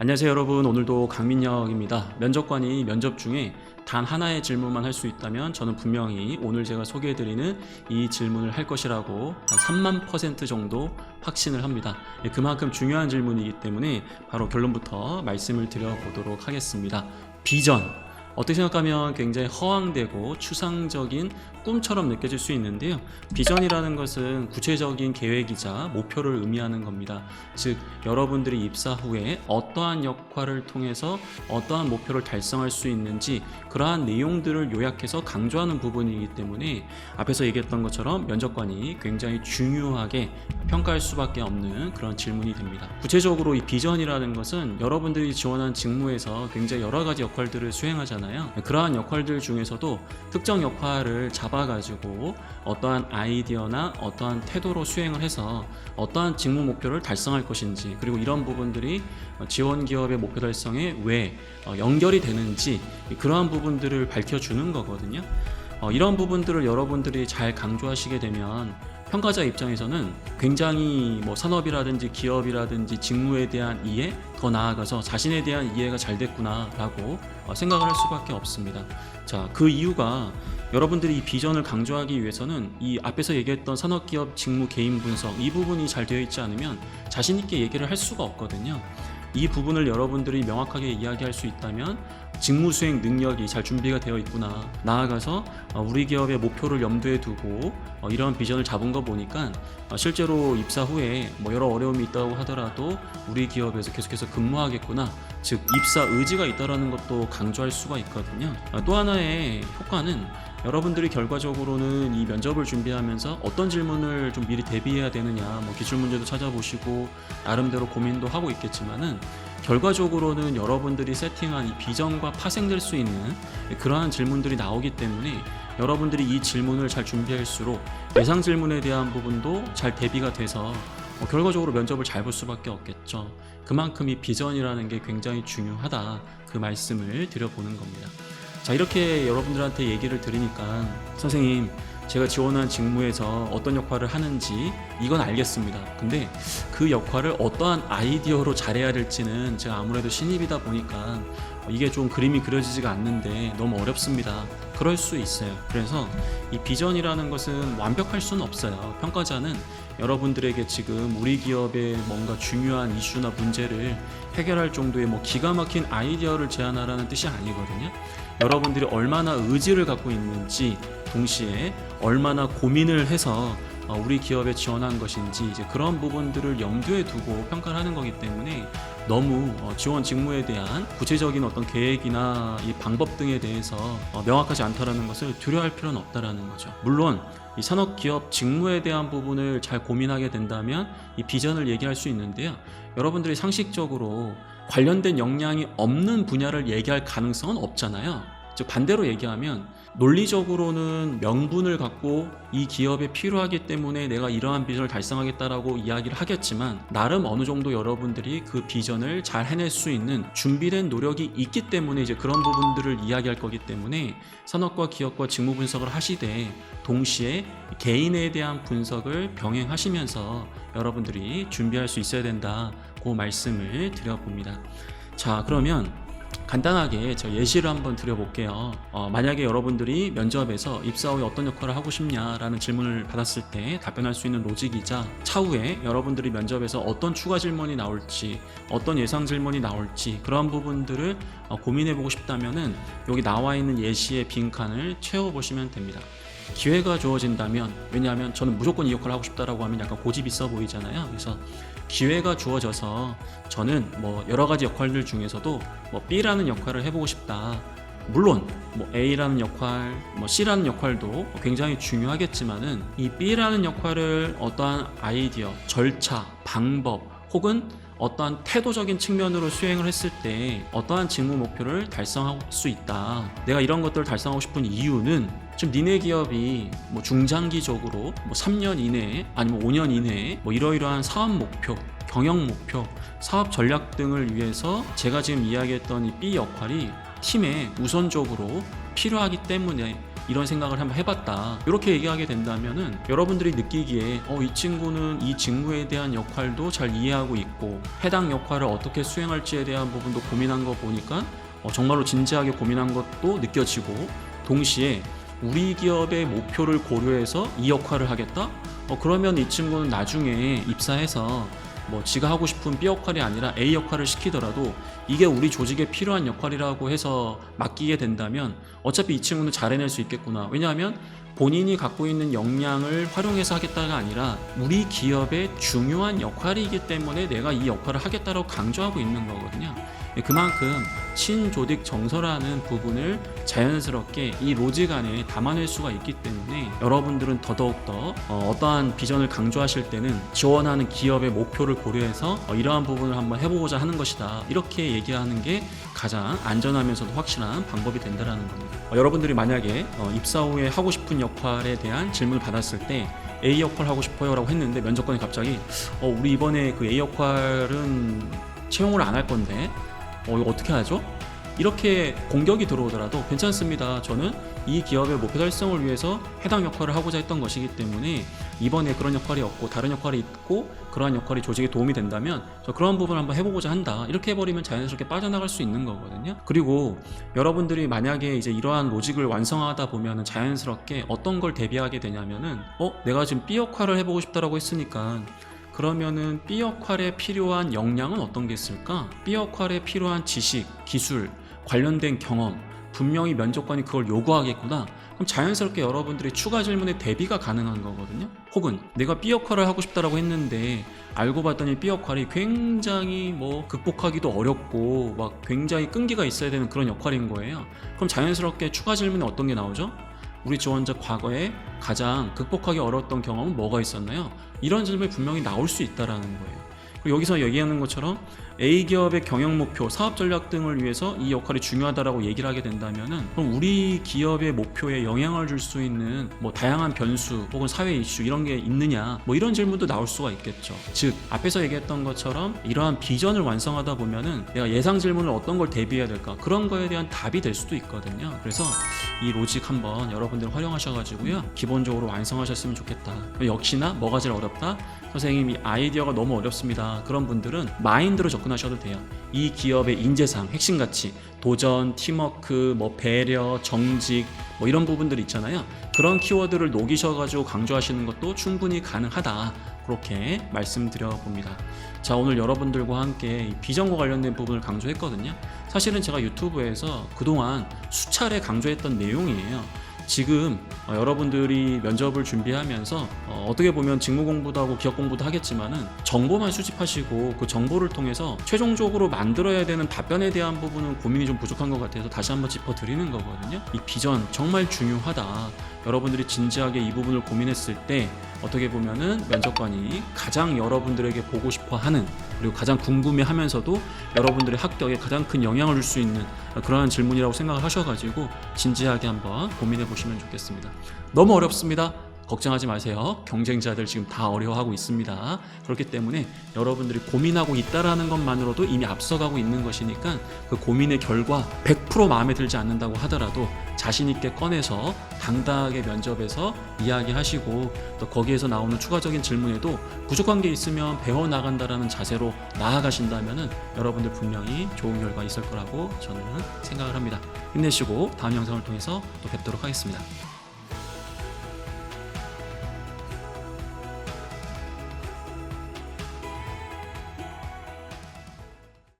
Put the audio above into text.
안녕하세요 여러분, 오늘도 강민혁입니다. 면접관이 면접 중에 단 하나의 질문만 할 수 있다면 저는 분명히 오늘 제가 소개해드리는 이 질문을 할 것이라고 한 3만% 정도 확신을 합니다. 그만큼 중요한 질문이기 때문에 바로 결론부터 말씀을 드려보도록 하겠습니다. 비전, 어떻게 생각하면 굉장히 허황되고 추상적인 꿈처럼 느껴질 수 있는데요. 비전이라는 것은 구체적인 계획이자 목표를 의미하는 겁니다. 즉, 여러분들이 입사 후에 어떠한 역할을 통해서 어떠한 목표를 달성할 수 있는지 그러한 내용들을 요약해서 강조하는 부분이기 때문에 앞에서 얘기했던 것처럼 면접관이 굉장히 중요하게 평가할 수밖에 없는 그런 질문이 됩니다. 구체적으로 이 비전이라는 것은 여러분들이 지원한 직무에서 굉장히 여러 가지 역할들을 수행하잖아요. 그러한 역할들 중에서도 특정 역할을 잡아가지고 어떠한 아이디어나 어떠한 태도로 수행을 해서 어떠한 직무 목표를 달성할 것인지, 그리고 이런 부분들이 지원 기업의 목표 달성에 왜 연결이 되는지, 그러한 부분들을 밝혀주는 거거든요. 이런 부분들을 여러분들이 잘 강조하시게 되면 평가자 입장에서는 굉장히 산업이라든지 기업이라든지 직무에 대한 이해, 더 나아가서 자신에 대한 이해가 잘 됐구나 라고 생각을 할 수밖에 없습니다. 자, 그 이유가 여러분들이 이 비전을 강조하기 위해서는 이 앞에서 얘기했던 산업기업 직무 개인 분석, 이 부분이 잘 되어 있지 않으면 자신 있게 얘기를 할 수가 없거든요. 이 부분을 여러분들이 명확하게 이야기할 수 있다면 직무 수행 능력이 잘 준비가 되어 있구나, 나아가서 우리 기업의 목표를 염두에 두고 이런 비전을 잡은 거 보니까 실제로 입사 후에 여러 어려움이 있다고 하더라도 우리 기업에서 계속해서 근무하겠구나, 즉 입사 의지가 있다는 것도 강조할 수가 있거든요. 또 하나의 효과는 여러분들이 결과적으로는 이 면접을 준비하면서 어떤 질문을 좀 미리 대비해야 되느냐, 기출문제도 찾아보시고 나름대로 고민도 하고 있겠지만은 결과적으로는 여러분들이 세팅한 이 비전과 파생될 수 있는 그러한 질문들이 나오기 때문에 여러분들이 이 질문을 잘 준비할수록 예상 질문에 대한 부분도 잘 대비가 돼서 결과적으로 면접을 잘 볼 수밖에 없겠죠. 그만큼 이 비전이라는 게 굉장히 중요하다, 그 말씀을 드려보는 겁니다. 자, 이렇게 여러분들한테 얘기를 드리니까 선생님, 제가 지원한 직무에서 어떤 역할을 하는지 이건 알겠습니다. 근데 그 역할을 어떠한 아이디어로 잘해야 될지는 제가 아무래도 신입이다 보니까 이게 좀 그림이 그려지지가 않는데 너무 어렵습니다. 그럴 수 있어요. 그래서 이 비전이라는 것은 완벽할 수는 없어요. 평가자는 여러분들에게 지금 우리 기업의 뭔가 중요한 이슈나 문제를 해결할 정도의 기가 막힌 아이디어를 제안하라는 뜻이 아니거든요. 여러분들이 얼마나 의지를 갖고 있는지, 동시에 얼마나 고민을 해서 우리 기업에 지원한 것인지, 이제 그런 부분들을 염두에 두고 평가를 하는 거기 때문에 너무 지원 직무에 대한 구체적인 어떤 계획이나 이 방법 등에 대해서 명확하지 않다라는 것을 두려워할 필요는 없다라는 거죠. 물론 이 산업기업 직무에 대한 부분을 잘 고민하게 된다면 이 비전을 얘기할 수 있는데요. 여러분들이 상식적으로 관련된 역량이 없는 분야를 얘기할 가능성은 없잖아요. 즉, 반대로 얘기하면 논리적으로는 명분을 갖고 이 기업에 필요하기 때문에 내가 이러한 비전을 달성하겠다라고 이야기를 하겠지만, 나름 어느 정도 여러분들이 그 비전을 잘 해낼 수 있는 준비된 노력이 있기 때문에 이제 그런 부분들을 이야기할 거기 때문에 산업과 기업과 직무 분석을 하시되 동시에 개인에 대한 분석을 병행하시면서 여러분들이 준비할 수 있어야 된다, 그 말씀을 드려봅니다. 자, 그러면 간단하게 제가 예시를 한번 드려볼게요. 만약에 여러분들이 면접에서 입사 후에 어떤 역할을 하고 싶냐라는 질문을 받았을 때 답변할 수 있는 로직이자, 차후에 여러분들이 면접에서 어떤 추가 질문이 나올지, 어떤 예상 질문이 나올지 그런 부분들을 고민해보고 싶다면은 여기 나와 있는 예시의 빈칸을 채워보시면 됩니다. 기회가 주어진다면, 왜냐하면 저는 무조건 이 역할을 하고 싶다라고 하면 약간 고집 있어 보이잖아요. 그래서 기회가 주어져서 저는 여러 가지 역할들 중에서도 B라는 역할을 해보고 싶다. 물론 A라는 역할, C라는 역할도 굉장히 중요하겠지만은 이 B라는 역할을 어떠한 아이디어, 절차, 방법 혹은 어떠한 태도적인 측면으로 수행을 했을 때 어떠한 직무 목표를 달성할 수 있다. 내가 이런 것들을 달성하고 싶은 이유는 지금 니네 기업이 중장기적으로 3년 이내에 아니면 5년 이내에 이러이러한 사업 목표, 경영 목표, 사업 전략 등을 위해서 제가 지금 이야기했던 이 B 역할이 팀에 우선적으로 필요하기 때문에 이런 생각을 한번 해봤다, 이렇게 얘기하게 된다면은 여러분들이 느끼기에 이 친구는 이 직무에 대한 역할도 잘 이해하고 있고 해당 역할을 어떻게 수행할지에 대한 부분도 고민한 거 보니까 정말로 진지하게 고민한 것도 느껴지고, 동시에 우리 기업의 목표를 고려해서 이 역할을 하겠다? 그러면 이 친구는 나중에 입사해서 지가 하고 싶은 B 역할이 아니라 A 역할을 시키더라도 이게 우리 조직에 필요한 역할이라고 해서 맡기게 된다면 어차피 이 친구는 잘 해낼 수 있겠구나. 왜냐하면 본인이 갖고 있는 역량을 활용해서 하겠다가 아니라 우리 기업의 중요한 역할이기 때문에 내가 이 역할을 하겠다라고 강조하고 있는 거거든요. 그만큼 친조직 정서라는 부분을 자연스럽게 이 로직 안에 담아낼 수가 있기 때문에 여러분들은 더더욱더 어떠한 비전을 강조하실 때는 지원하는 기업의 목표를 고려해서 이러한 부분을 한번 해보고자 하는 것이다, 이렇게 얘기하는 게 가장 안전하면서도 확실한 방법이 된다는 겁니다. 여러분들이 만약에 입사 후에 하고 싶은 역할에 대한 질문을 받았을 때 A 역할 하고 싶어요 라고 했는데 면접관이 갑자기 우리 이번에 그 A 역할은 채용을 안 할 건데 이거 어떻게 하죠? 이렇게 공격이 들어오더라도 괜찮습니다. 저는 이 기업의 목표 달성을 위해서 해당 역할을 하고자 했던 것이기 때문에 이번에 그런 역할이 없고 다른 역할이 있고 그러한 역할이 조직에 도움이 된다면 저 그런 부분을 한번 해보고자 한다, 이렇게 해버리면 자연스럽게 빠져나갈 수 있는 거거든요. 그리고 여러분들이 만약에 이제 이러한 로직을 완성하다 보면은 자연스럽게 어떤 걸 대비하게 되냐면은 내가 지금 B 역할을 해보고 싶다라고 했으니까 그러면은 B 역할에 필요한 역량은 어떤 게 있을까? B 역할에 필요한 지식, 기술, 관련된 경험, 분명히 면접관이 그걸 요구하겠구나. 그럼 자연스럽게 여러분들이 추가 질문에 대비가 가능한 거거든요. 혹은 내가 B 역할을 하고 싶다라고 했는데 알고 봤더니 B 역할이 굉장히 극복하기도 어렵고 막 굉장히 끈기가 있어야 되는 그런 역할인 거예요. 그럼 자연스럽게 추가 질문에 어떤 게 나오죠? 우리 지원자 과거에 가장 극복하기 어려웠던 경험은 뭐가 있었나요? 이런 질문이 분명히 나올 수 있다는 거예요. 그리고 여기서 얘기하는 것처럼 A기업의 경영 목표, 사업 전략 등을 위해서 이 역할이 중요하다라고 얘기를 하게 된다면은 그럼 우리 기업의 목표에 영향을 줄 수 있는 다양한 변수 혹은 사회 이슈 이런 게 있느냐, 이런 질문도 나올 수가 있겠죠. 즉 앞에서 얘기했던 것처럼 이러한 비전을 완성하다 보면은 내가 예상 질문을 어떤 걸 대비해야 될까, 그런 거에 대한 답이 될 수도 있거든요. 그래서 이 로직 한번 여러분들 활용하셔가지고요 기본적으로 완성하셨으면 좋겠다. 역시나 뭐가 제일 어렵다? 선생님이 아이디어가 너무 어렵습니다. 그런 분들은 마인드로 접근하셔도 돼요. 이 기업의 인재상, 핵심 가치, 도전, 팀워크, 배려, 정직 이런 부분들 있잖아요. 그런 키워드를 녹이셔가지고 강조하시는 것도 충분히 가능하다, 그렇게 말씀드려 봅니다. 자, 오늘 여러분들과 함께 이 비전과 관련된 부분을 강조했거든요. 사실은 제가 유튜브에서 그동안 수차례 강조했던 내용이에요. 지금 여러분들이 면접을 준비하면서 어떻게 보면 직무 공부도 하고 기업 공부도 하겠지만은 정보만 수집하시고 그 정보를 통해서 최종적으로 만들어야 되는 답변에 대한 부분은 고민이 좀 부족한 것 같아서 다시 한번 짚어드리는 거거든요. 이 비전 정말 중요하다. 여러분들이 진지하게 이 부분을 고민했을 때 어떻게 보면은 면접관이 가장 여러분들에게 보고 싶어 하는, 그리고 가장 궁금해하면서도 여러분들의 합격에 가장 큰 영향을 줄 수 있는 그러한 질문이라고 생각을 하셔가지고 진지하게 한번 고민해 보시면 좋겠습니다. 너무 어렵습니다. 걱정하지 마세요. 경쟁자들 지금 다 어려워하고 있습니다. 그렇기 때문에 여러분들이 고민하고 있다라는 것만으로도 이미 앞서가고 있는 것이니까 그 고민의 결과 100% 마음에 들지 않는다고 하더라도 자신 있게 꺼내서 당당하게 면접에서 이야기하시고 또 거기에서 나오는 추가적인 질문에도 부족한 게 있으면 배워나간다라는 자세로 나아가신다면은 여러분들 분명히 좋은 결과 있을 거라고 저는 생각을 합니다. 힘내시고 다음 영상을 통해서 또 뵙도록 하겠습니다.